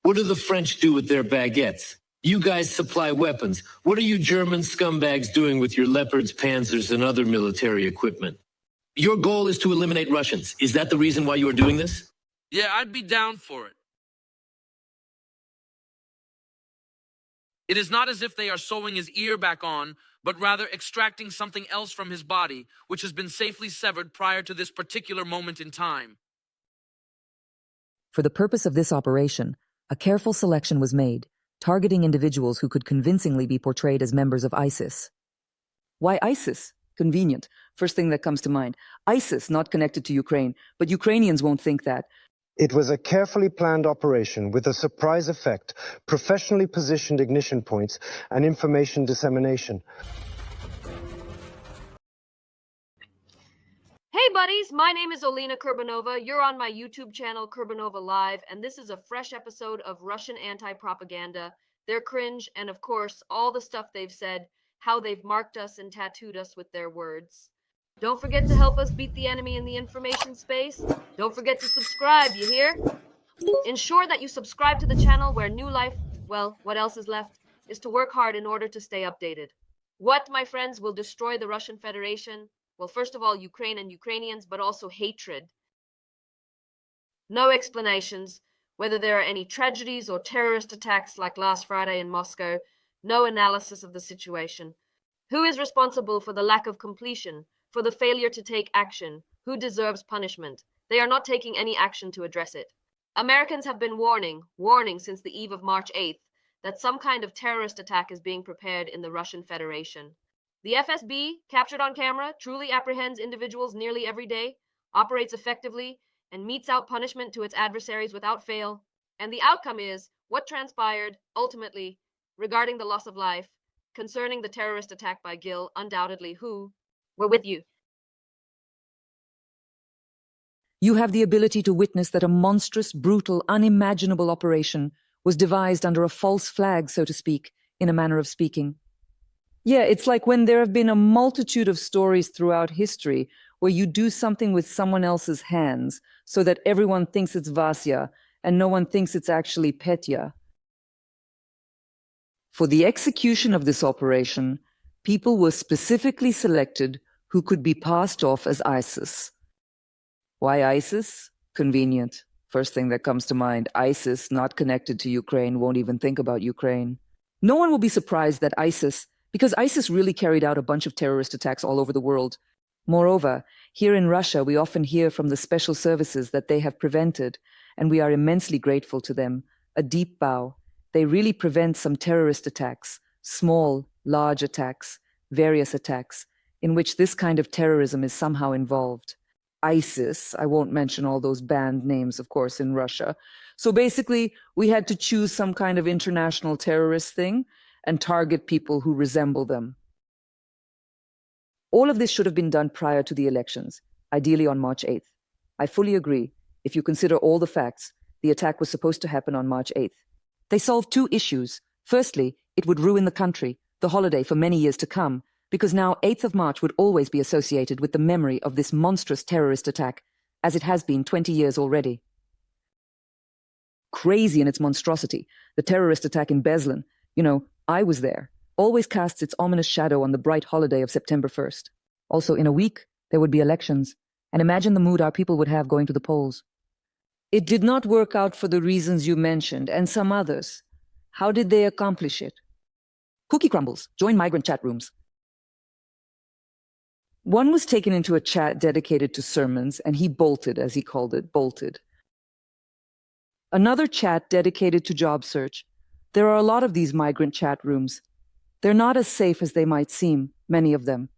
What do the French do with their baguettes? You guys supply weapons. What are you German scumbags doing with your Leopards, Panzers, and other military equipment? Your goal is to eliminate Russians. Is that the reason why you are doing this? Yeah, I'd be down for it. It is not as if they are sewing his ear back on, but rather extracting something else from his body, which has been safely severed prior to this particular moment in time. For the purpose of this operation, a careful selection was made, targeting individuals who could convincingly be portrayed as members of ISIS. Why ISIS? Convenient. First thing that comes to mind. ISIS, not connected to Ukraine, but Ukrainians won't think that. It was a carefully planned operation with a surprise effect, professionally positioned ignition points, and information dissemination. Hey buddies, my name is Olena Kurbanova. You're on my YouTube channel, Kurbanova Live, and this is a fresh episode of Russian anti-propaganda, their cringe, and of course, all the stuff they've said, how they've marked us and tattooed us with their words. Don't forget to help us beat the enemy in the information space. Don't forget to subscribe, you hear? Ensure that you subscribe to the channel where new life, well, what else is left, is to work hard in order to stay updated. What, my friends, will destroy the Russian Federation? Well, first of all, Ukraine and Ukrainians, but also hatred. No explanations, whether there are any tragedies or terrorist attacks like last Friday in Moscow. No analysis of the situation. Who is responsible for the lack of completion? For the failure to take action? Who deserves punishment? They are not taking any action to address it. Americans have been warning since the eve of March 8th, that some kind of terrorist attack is being prepared in the Russian Federation. The FSB, captured on camera, truly apprehends individuals nearly every day, operates effectively, and metes out punishment to its adversaries without fail. And the outcome is what transpired, ultimately, regarding the loss of life, concerning the terrorist attack by Gil, undoubtedly, who were with you. You have the ability to witness that a monstrous, brutal, unimaginable operation was devised under a false flag, so to speak, in a manner of speaking. Yeah, it's like when there have been a multitude of stories throughout history where you do something with someone else's hands so that everyone thinks it's Vasya and no one thinks it's actually Petya. For the execution of this operation, people were specifically selected who could be passed off as ISIS. Why ISIS? Convenient. First thing that comes to mind, ISIS, not connected to Ukraine, won't even think about Ukraine. No one will be surprised that because ISIS really carried out a bunch of terrorist attacks all over the world. Moreover, here in Russia, we often hear from the special services that they have prevented, and we are immensely grateful to them. A deep bow. They really prevent some terrorist attacks, small, large attacks, various attacks, in which this kind of terrorism is somehow involved. ISIS, I won't mention all those banned names, of course, in Russia. So basically, we had to choose some kind of international terrorist thing and target people who resemble them. All of this should have been done prior to the elections, ideally on March 8th. I fully agree. If you consider all the facts, the attack was supposed to happen on March 8th. They solved two issues. Firstly, it would ruin the country, the holiday for many years to come, because now 8th of March would always be associated with the memory of this monstrous terrorist attack, as it has been 20 years already. Crazy in its monstrosity, the terrorist attack in Beslan, I was there, always casts its ominous shadow on the bright holiday of September 1st. Also, in a week, there would be elections, and imagine the mood our people would have going to the polls. It did not work out for the reasons you mentioned, and some others. How did they accomplish it? Cookie crumbles, join migrant chat rooms. One was taken into a chat dedicated to sermons, and he bolted, as he called it, bolted. Another chat dedicated to job search. There are a lot of these migrant chat rooms. They're not as safe as they might seem, many of them.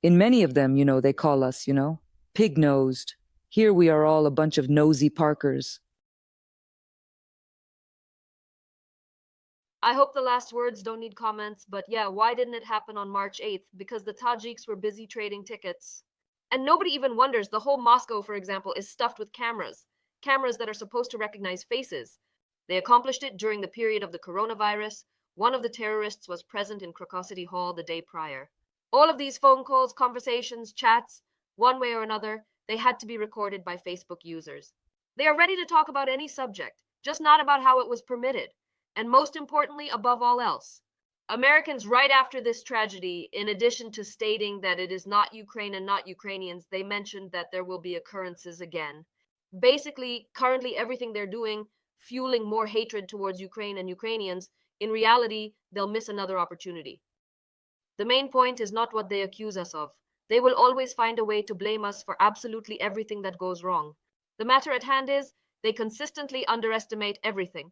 In many of them, they call us, pig-nosed. Here we are all a bunch of nosy Parkers. I hope the last words don't need comments, but yeah, why didn't it happen on March 8th? Because the Tajiks were busy trading tickets. And nobody even wonders, the whole Moscow, for example, is stuffed with cameras that are supposed to recognize faces. They accomplished it during the period of the coronavirus. One of the terrorists was present in Krakow City Hall the day prior. All of these phone calls, conversations, chats, one way or another, they had to be recorded by Facebook users. They are ready to talk about any subject. just not about how it was permitted. And most importantly, above all else, Americans, right after this tragedy, in addition to stating that it is not Ukraine and not Ukrainians, they mentioned that there will be occurrences again. Basically, currently everything they're doing, fueling more hatred towards Ukraine and Ukrainians, in reality, they'll miss another opportunity. The main point is not what they accuse us of. They will always find a way to blame us for absolutely everything that goes wrong. The matter at hand is, they consistently underestimate everything.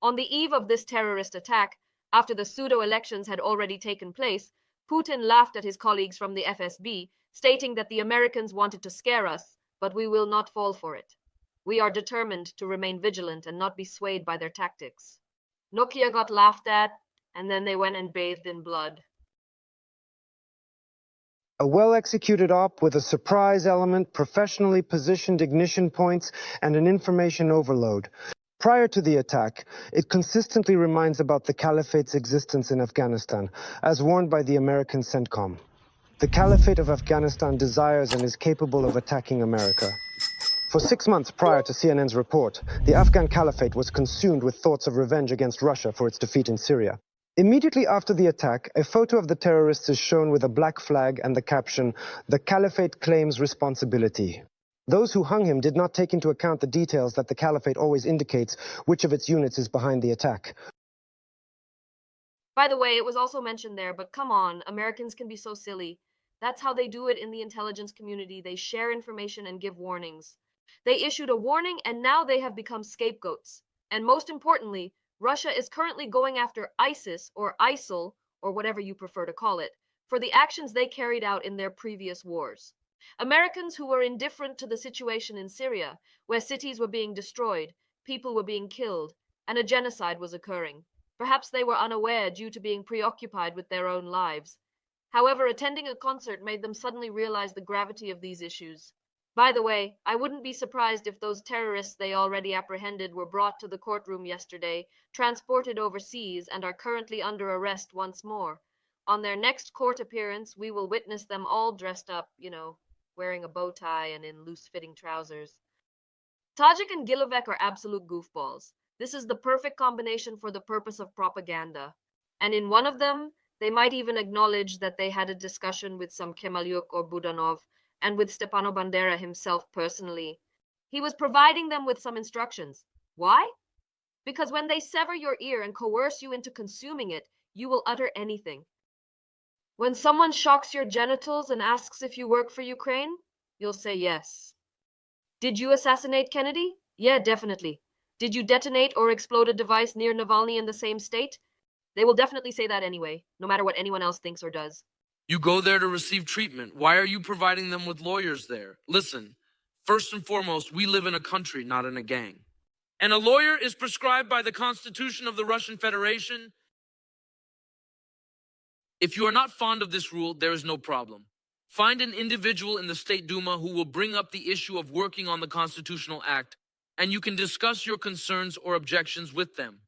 On the eve of this terrorist attack, after the pseudo-elections had already taken place, Putin laughed at his colleagues from the FSB, stating that the Americans wanted to scare us, but we will not fall for it. We are determined to remain vigilant and not be swayed by their tactics. Nokia got laughed at, and then they went and bathed in blood. A well-executed op with a surprise element, professionally positioned ignition points, and an information overload. Prior to the attack, it consistently reminds about the Caliphate's existence in Afghanistan, as warned by the American CENTCOM. The Caliphate of Afghanistan desires and is capable of attacking America. For 6 months prior to CNN's report, the Afghan Caliphate was consumed with thoughts of revenge against Russia for its defeat in Syria. Immediately after the attack, a photo of the terrorists is shown with a black flag and the caption, "The Caliphate claims responsibility." Those who hung him did not take into account the details that the Caliphate always indicates which of its units is behind the attack. By the way, it was also mentioned there, but come on, Americans can be so silly. That's how they do it in the intelligence community. They share information and give warnings. They issued a warning, and now they have become scapegoats. And most importantly, Russia is currently going after ISIS, or ISIL, or whatever you prefer to call it, for the actions they carried out in their previous wars. Americans who were indifferent to the situation in Syria, where cities were being destroyed, people were being killed, and a genocide was occurring. Perhaps they were unaware due to being preoccupied with their own lives. However, attending a concert made them suddenly realize the gravity of these issues. By the way, I wouldn't be surprised if those terrorists they already apprehended were brought to the courtroom yesterday, transported overseas, and are currently under arrest once more. On their next court appearance, we will witness them all dressed up, wearing a bow tie and in loose-fitting trousers. Tajik and Gilovec are absolute goofballs. This is the perfect combination for the purpose of propaganda. And in one of them, they might even acknowledge that they had a discussion with some Kemalyuk or Budanov, and with Stepano Bandera himself personally. He was providing them with some instructions. Why? Because when they sever your ear and coerce you into consuming it, you will utter anything. When someone shocks your genitals and asks if you work for Ukraine, you'll say yes. Did you assassinate Kennedy? Yeah, definitely. Did you detonate or explode a device near Navalny in the same state? They will definitely say that anyway, no matter what anyone else thinks or does. You go there to receive treatment. Why are you providing them with lawyers there? Listen, first and foremost, we live in a country, not in a gang. And a lawyer is prescribed by the Constitution of the Russian Federation. If you are not fond of this rule, there is no problem. Find an individual in the State Duma who will bring up the issue of working on the Constitutional Act, and you can discuss your concerns or objections with them.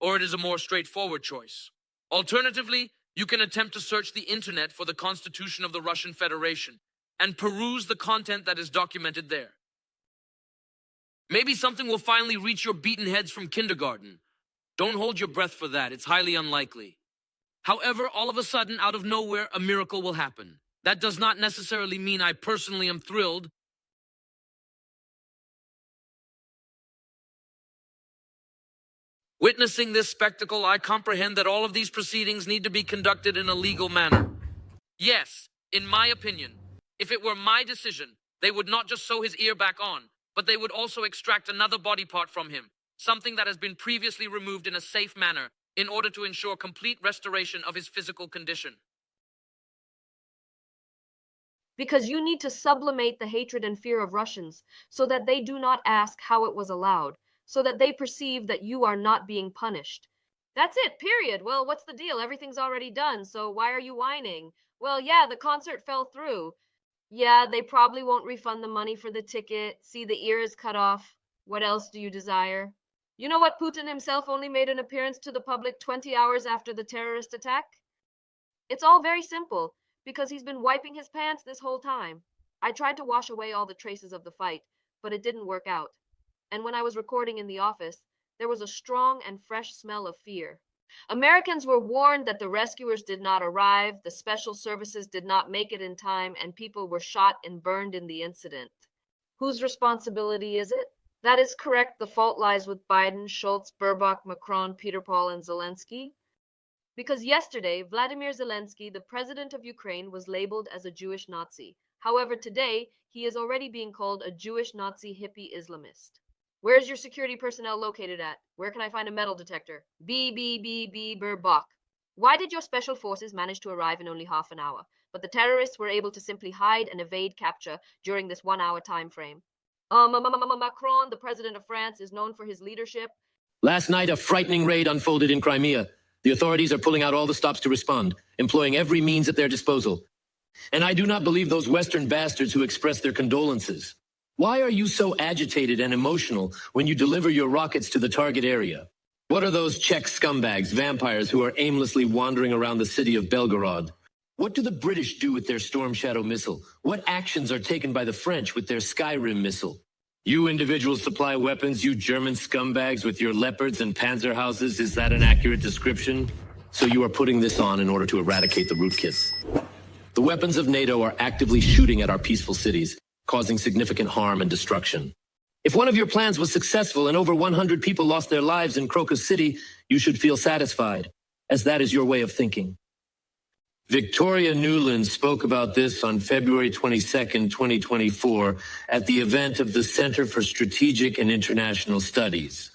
Or it is a more straightforward choice. Alternatively, you can attempt to search the internet for the Constitution of the Russian Federation and peruse the content that is documented there. Maybe something will finally reach your beaten heads from kindergarten. Don't hold your breath for that, it's highly unlikely. However, all of a sudden, out of nowhere, a miracle will happen. That does not necessarily mean I personally am thrilled. Witnessing this spectacle, I comprehend that all of these proceedings need to be conducted in a legal manner. Yes, in my opinion, if it were my decision, they would not just sew his ear back on, but they would also extract another body part from him, something that has been previously removed in a safe manner, in order to ensure complete restoration of his physical condition. Because you need to sublimate the hatred and fear of Russians so that they do not ask how it was allowed, so that they perceive that you are not being punished. That's it, period. Well, what's the deal? Everything's already done, so why are you whining? Well, yeah, the concert fell through. Yeah, they probably won't refund the money for the ticket. See, the ear is cut off. What else do you desire? You know what? Putin himself only made an appearance to the public 20 hours after the terrorist attack? It's all very simple, because he's been wiping his pants this whole time. I tried to wash away all the traces of the fight, but it didn't work out. and when I was recording in the office, there was a strong and fresh smell of fear. Americans were warned that the rescuers did not arrive, the special services did not make it in time, and people were shot and burned in the incident. Whose responsibility is it? That is correct. The fault lies with Biden, Schultz, Baerbock, Macron, Peter Paul, and Zelensky. Because yesterday, Vladimir Zelensky, the president of Ukraine, was labeled as a Jewish Nazi. However, today, he is already being called a Jewish Nazi hippie Islamist. Where is your security personnel located at? Where can I find a metal detector? B. Baerbock. Why did your special forces manage to arrive in only half an hour, but the terrorists were able to simply hide and evade capture during this 1 hour time frame? Macron, the president of France, is known for his leadership. Last night, a frightening raid unfolded in Crimea. The authorities are pulling out all the stops to respond, employing every means at their disposal. And I do not believe those Western bastards who expressed their condolences. Why are you so agitated and emotional when you deliver your rockets to the target area? What are those Czech scumbags, vampires who are aimlessly wandering around the city of Belgorod? What do the British do with their Storm Shadow missile? What actions are taken by the French with their Skyrim missile? You individuals supply weapons, you German scumbags with your Leopards and Panzerhauses. Is that an accurate description? So you are putting this on in order to eradicate the rootkits. The weapons of NATO are actively shooting at our peaceful cities, causing significant harm and destruction. If one of your plans was successful and over 100 people lost their lives in Crocus City, you should feel satisfied, as that is your way of thinking. Victoria Nuland spoke about this on February 22nd, 2024, at the event of the Center for Strategic and International Studies.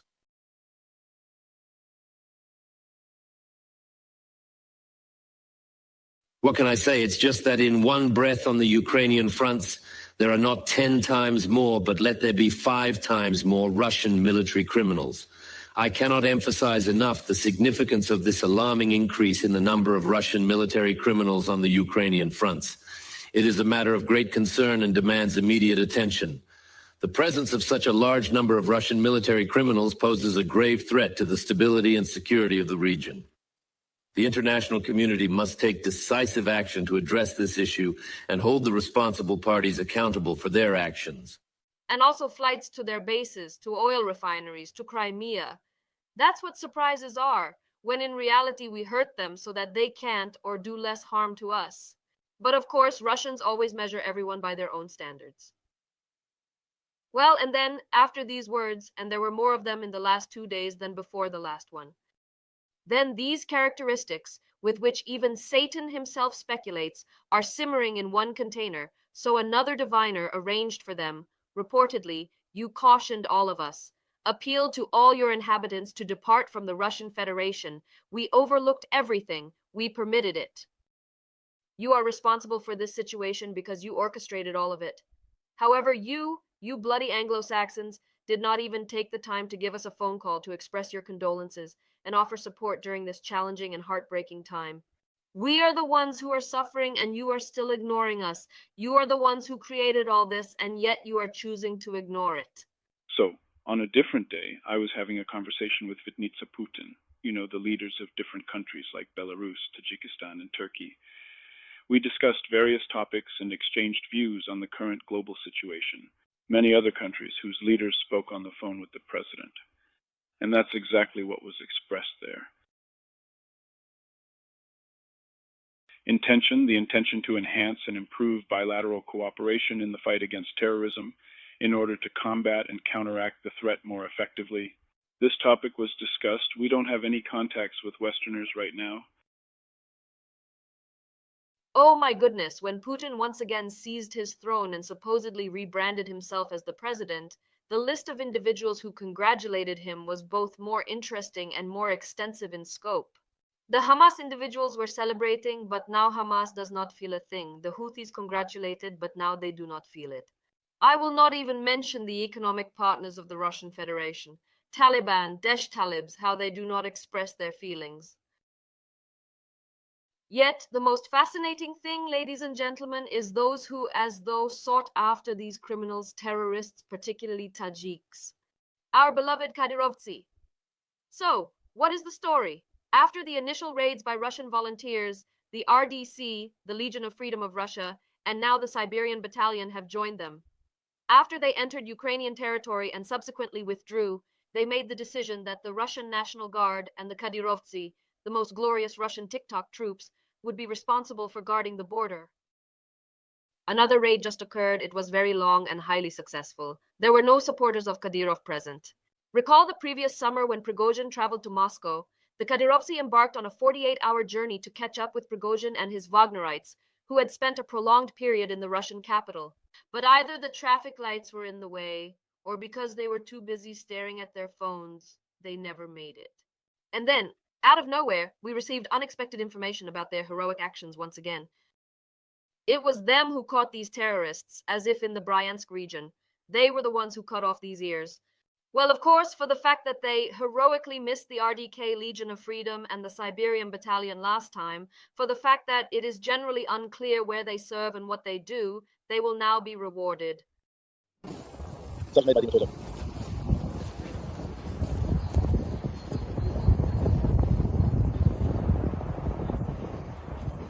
What can I say? It's just that in one breath on the Ukrainian fronts, there are not 10 times more, but let there be 5 times more Russian military criminals. I cannot emphasize enough the significance of this alarming increase in the number of Russian military criminals on the Ukrainian fronts. It is a matter of great concern and demands immediate attention. The presence of such a large number of Russian military criminals poses a grave threat to the stability and security of the region. The international community must take decisive action to address this issue and hold the responsible parties accountable for their actions. And also flights to their bases, to oil refineries, to Crimea. That's what surprises are, when in reality we hurt them so that they can't or do less harm to us. But of course, Russians always measure everyone by their own standards. Well, and then, after these words, and there were more of them in the last 2 days than before the last one, then these characteristics, with which even Satan himself speculates, are simmering in one container, so another diviner arranged for them. Reportedly, you cautioned all of us, appealed to all your inhabitants to depart from the Russian Federation. We overlooked everything. We permitted it. You are responsible for this situation because you orchestrated all of it. However, you bloody Anglo-Saxons, did not even take the time to give us a phone call to express your condolences and offer support during this challenging and heartbreaking time. We are the ones who are suffering, and you are still ignoring us. You are the ones who created all this, and yet you are choosing to ignore it. So, on a different day, I was having a conversation with Vitnitsa Putin, the leaders of different countries like Belarus, Tajikistan, and Turkey. We discussed various topics and exchanged views on the current global situation. Many other countries whose leaders spoke on the phone with the president. And that's exactly what was expressed there. The intention to enhance and improve bilateral cooperation in the fight against terrorism in order to combat and counteract the threat more effectively. This topic was discussed. We don't have any contacts with Westerners right now. Oh my goodness, when Putin once again seized his throne and supposedly rebranded himself as the president, the list of individuals who congratulated him was both more interesting and more extensive in scope. The Hamas individuals were celebrating, but now Hamas does not feel a thing. The Houthis congratulated, but now they do not feel it. I will not even mention the economic partners of the Russian Federation, Taliban, Daesh Talibs, how they do not express their feelings. Yet, the most fascinating thing, ladies and gentlemen, is those who, as though sought after these criminals, terrorists, particularly Tajiks. Our beloved Kadyrovtsi. So, what is the story? After the initial raids by Russian volunteers, the RDC, the Legion of Freedom of Russia, and now the Siberian Battalion have joined them. After they entered Ukrainian territory and subsequently withdrew, they made the decision that the Russian National Guard and the Kadyrovtsi, the most glorious Russian TikTok troops, would be responsible for guarding the border. Another raid just occurred. It was very long and highly successful. There were no supporters of Kadyrov present. Recall the previous summer when Prigozhin traveled to Moscow. The Kadyrovtsi embarked on a 48-hour journey to catch up with Prigozhin and his Wagnerites, who had spent a prolonged period in the Russian capital. But either the traffic lights were in the way, or because they were too busy staring at their phones, they never made it. And then, out of nowhere, we received unexpected information about their heroic actions once again. It was them who caught these terrorists, as if in the Bryansk region. They were the ones who cut off these ears. Well, of course, for the fact that they heroically missed the RDK Legion of Freedom and the Siberian Battalion last time, for the fact that it is generally unclear where they serve and what they do, they will now be rewarded.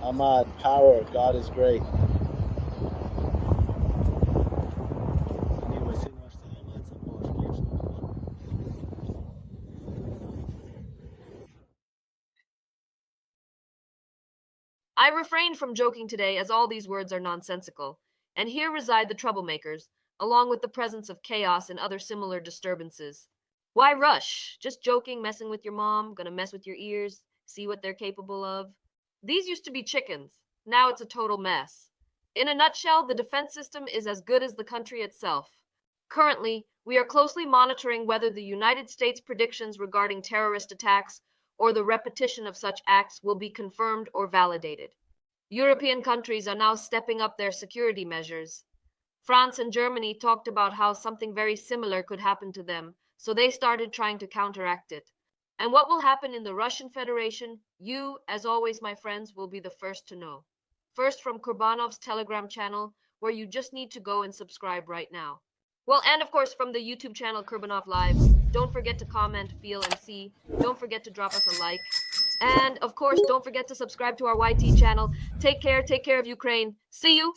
Ahmad, power, God is great. I refrained from joking today as all these words are nonsensical, and here reside the troublemakers, along with the presence of chaos and other similar disturbances. Why rush? Just joking, messing with your mom, gonna mess with your ears, see what they're capable of. These used to be chickens. Now it's a total mess. In a nutshell, the defense system is as good as the country itself. Currently, we are closely monitoring whether the United States predictions regarding terrorist attacks or the repetition of such acts will be confirmed or validated. European countries are now stepping up their security measures. France and Germany talked about how something very similar could happen to them, so they started trying to counteract it. And what will happen in the Russian Federation, you, as always, my friends, will be the first to know. First from Kurbanov's Telegram channel, where you just need to go and subscribe right now. Well, and of course from the YouTube channel Kurbanov Live. Don't forget to comment, feel, and see. Don't forget to drop us a like. And of course, don't forget to subscribe to our YT channel. Take care of Ukraine. See you!